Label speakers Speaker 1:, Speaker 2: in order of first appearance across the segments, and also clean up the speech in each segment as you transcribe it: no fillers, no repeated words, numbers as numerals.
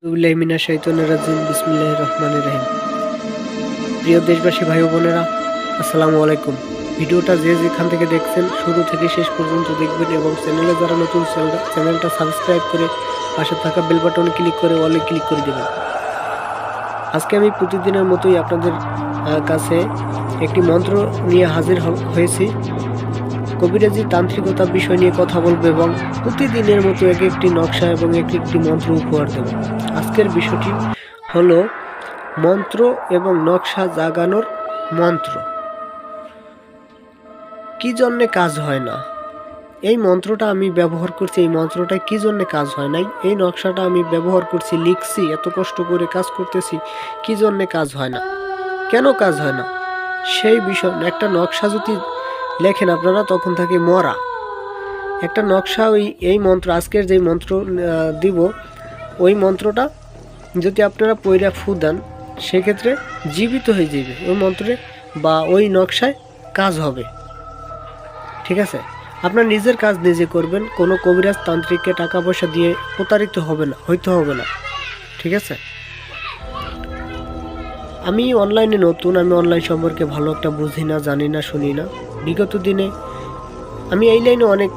Speaker 1: বিসমিল্লাহির রহমানির রহিম। প্রিয় দেশবাসী ভাই ও বোনেরা, আসসালামু আলাইকুম। ভিডিওটা যে যেখান থেকে দেখছেন শুরু থেকে শেষ পর্যন্ত দেখবেন এবং চ্যানেলে যারা নতুন চ্যানেলটা সাবস্ক্রাইব করে পাশে থাকা বেল বাটনে ক্লিক করে অলে ক্লিক করে দেবেন। আজকে আমি প্রতিদিনের মতোই আপনাদের কাছে একটি মন্ত্র নিয়ে হাজির হয়েছি। কবিরাজি তান্ত্রিকতা বিষয় নিয়ে কথা বলবো এবং প্রতিদিনের মতো এক একটি নকশা এবং এক একটি মন্ত্র উপহার দেব। আজকের বিষয়টি হলো মন্ত্র এবং নকশা জাগানোর মন্ত্র। কি জন্যে কাজ হয় না? এই মন্ত্রটা আমি ব্যবহার করছি, এই মন্ত্রটা কি জন্যে কাজ হয় নাই? এই নকশাটা আমি ব্যবহার করছি, লিখছি, এত কষ্ট করে কাজ করতেছি, কি জন্যে কাজ হয় না? কেন কাজ হয় না? সেই বিষয় একটা নকশা যদি লেখেন আপনারা তখন থাকে মরা একটা নকশা। এই মন্ত্র আজকের যে মন্ত্র দিব, ওই মন্ত্রটা যদি আপনারা পয়রা ফু দেন সেক্ষেত্রে জীবিত হয়ে যাবে ওই মন্ত্রে বা ওই নকশায় কাজ হবে। ঠিক আছে, আপনার নিজের কাজ নিজে করবেন, কোনো কবিরাজ তান্ত্রিককে টাকা পয়সা দিয়ে প্রতারিত হইতে হবে না। ঠিক আছে, আমি অনলাইনে নতুন, আমি অনলাইন সম্পর্কে ভালো একটা বুঝি না, জানি না, শুনি না। বিগত দিনে আমি এই লাইনে অনেক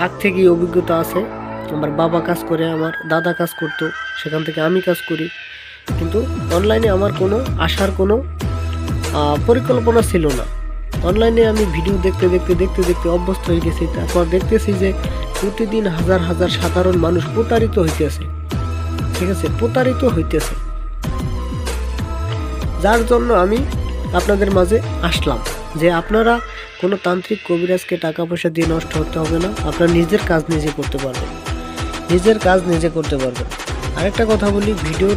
Speaker 1: আগ থেকেই অভিজ্ঞতা আছে। আমার বাবা কাজ করে, আমার দাদা কাজ করতো, সেখান থেকে আমি কাজ করি। কিন্তু অনলাইনে আমার কোনো আসার কোনো পরিকল্পনা ছিল না। অনলাইনে আমি ভিডিও দেখতে দেখতে দেখতে দেখতে অভ্যস্ত হয়ে গেছি। তারপর দেখতেছি যে প্রতিদিন হাজার হাজার সাধারণ মানুষ প্রতারিত হইতেছে। ঠিক আছে, প্রতারিত হইতেছে, যার জন্য আমি আপনাদের মাঝে আসলাম যে আপনারা কোনো তান্ত্রিক কবিরাজকে টাকা পয়সা দিয়ে নষ্ট হতে হবে না, আপনার নিজের কাজ নিজে করতে পারবেন, নিজের কাজ নিজে করতে পারবেন। আরেকটা কথা বলি, ভিডিওর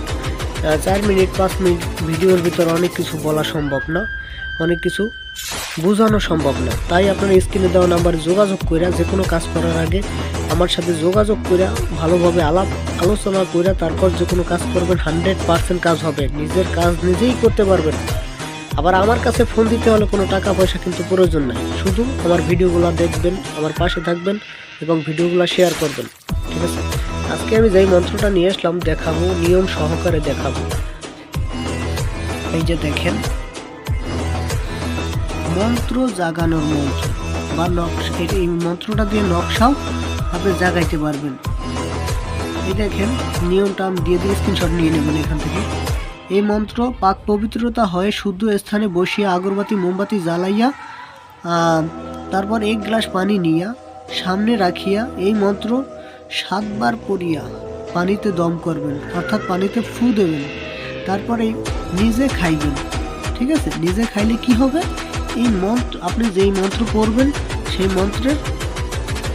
Speaker 1: 4 মিনিট 5 মিনিট ভিডিওর ভিতরে অনেক কিছু বলা সম্ভব না, অনেক কিছু বোঝানো সম্ভব না। তাই আপনার স্ক্রিনে দেওয়া নাম্বারে যোগাযোগ করে যে কোনো কাজ করার আগে আমার সাথে যোগাযোগ করে ভালোভাবে আলোচনা করে তারপর যে কোনো কাজ করবেন, 100% কাজ হবে, নিজের কাজ নিজেই করতে পারবেন। আবার আমার কাছে ফোন দিতে হলে কোনো টাকা পয়সা কিন্তু প্রয়োজন নাই, শুধু আমার ভিডিওগুলো দেখবেন, আমার পাশে থাকবেন এবং ভিডিওগুলো শেয়ার করবেন। ঠিক আছে, আজকে আমি যেই মন্ত্রটা নিয়ে আসলাম দেখাবো, নিয়ম সহকারে দেখাবো। এই যে দেখেন, মন্ত্র জাগানোর মন্ত্র বা নকশা। এই মন্ত্রটা দিয়ে নকশাও আপনি জাগাইতে পারবেন। এই দেখেন নিয়মটা আমি দিয়ে স্ক্রিনশট নিয়ে নেবেন এখান থেকে। এই মন্ত্র পাক পবিত্রতা হয়ে শুদ্ধ স্থানে বসিয়া আগরবাতি মোমবাতি জ্বালাইয়া তারপর 1 গ্লাস পানি নিয়া সামনে রাখিয়া এই মন্ত্র 7 বার পড়িয়া পানিতে দম করবেন, অর্থাৎ পানিতে ফু দেবেন। তারপরে নিজে খাইবেন। ঠিক আছে, নিজে খাইলে কি হবে, এই মন্ত্র আপনি যেই মন্ত্র পড়বেন সেই মন্ত্রের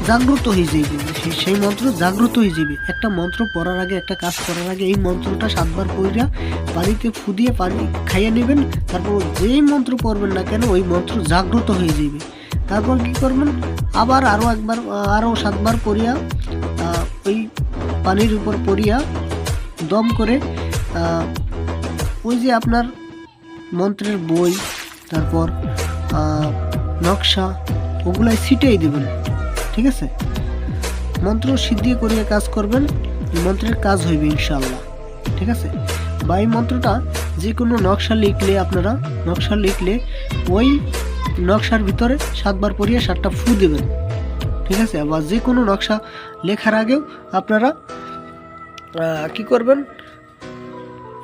Speaker 1: জাগ্রত হয়ে যাবে, সেই মন্ত্র জাগ্রত হয়ে যাবে। একটা মন্ত্র পড়ার আগে, একটা কাজ করার আগে এই মন্ত্রটা 7 বার পড়িয়া পানিতে ফু দিয়ে পানি খাইয়ে নেবেন। তারপর যেই মন্ত্র পড়বেন না কেন ওই মন্ত্র জাগ্রত হয়ে যাবে। তারপর কি করবেন, আবার আরও 7 বার পড়িয়া ওই পানির উপর পড়িয়া দম করে ওই যে আপনার মন্ত্রের বই, তারপর নকশা, ওগুলাই ছিটিয়ে দেবেন। ঠিক আছে, মন্ত্র সিদ্ধি করিয়া কাজ করবেন, মন্ত্রের কাজ হইবে ইনশাআল্লাহ। ঠিক আছে, বা এই মন্ত্রটা যে কোনো নকশা লিখলে, আপনারা নকশা লিখলে ওই নকশার ভিতরে 7 বার পড়িয়া 7টা ফু দেবেন। ঠিক আছে, আবার যে কোনো নকশা লেখার আগেও আপনারা কি করবেন,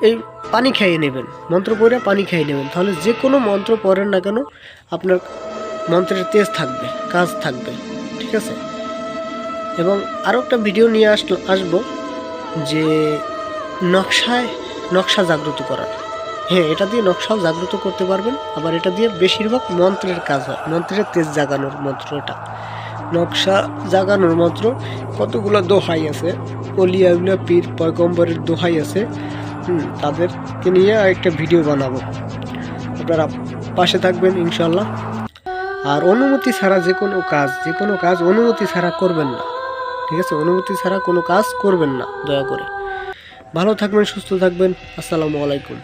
Speaker 1: এই পানি খাইয়ে নেবেন, মন্ত্র পড়ে পানি খাইয়ে নেবেন। তাহলে যে কোনো মন্ত্র পড়েন না কেন আপনার মন্ত্রের তেজ থাকবে, কাজ থাকবে। ঠিক আছে, এবং আরও একটা ভিডিও নিয়ে আসবো যে নকশা জাগ্রত করার। হ্যাঁ, এটা দিয়ে নকশাও জাগ্রত করতে পারবেন, আবার এটা দিয়ে বেশিরভাগ মন্ত্রের কাজ হয়, মন্ত্রের তেজ জাগানোর মন্ত্র। এটা নকশা জাগানোর মন্ত্র, কতগুলো দোহাই আছে, অলিয়া উলিয়া পীর পয়গম্বরের দোহাই আছে। তাদেরকে নিয়ে একটা ভিডিও বানাবো, আপনারা পাশে থাকবেন ইনশাল্লাহ। আর অনুমতি ছাড়া যে কোনো কাজ অনুমতি ছাড়া করবেন না। ঠিক আছে, অনুমতি ছাড়া কোনো কাজ করবেন না দয়া করে। ভালো থাকবেন, সুস্থ থাকবেন। আসসালামু আলাইকুম।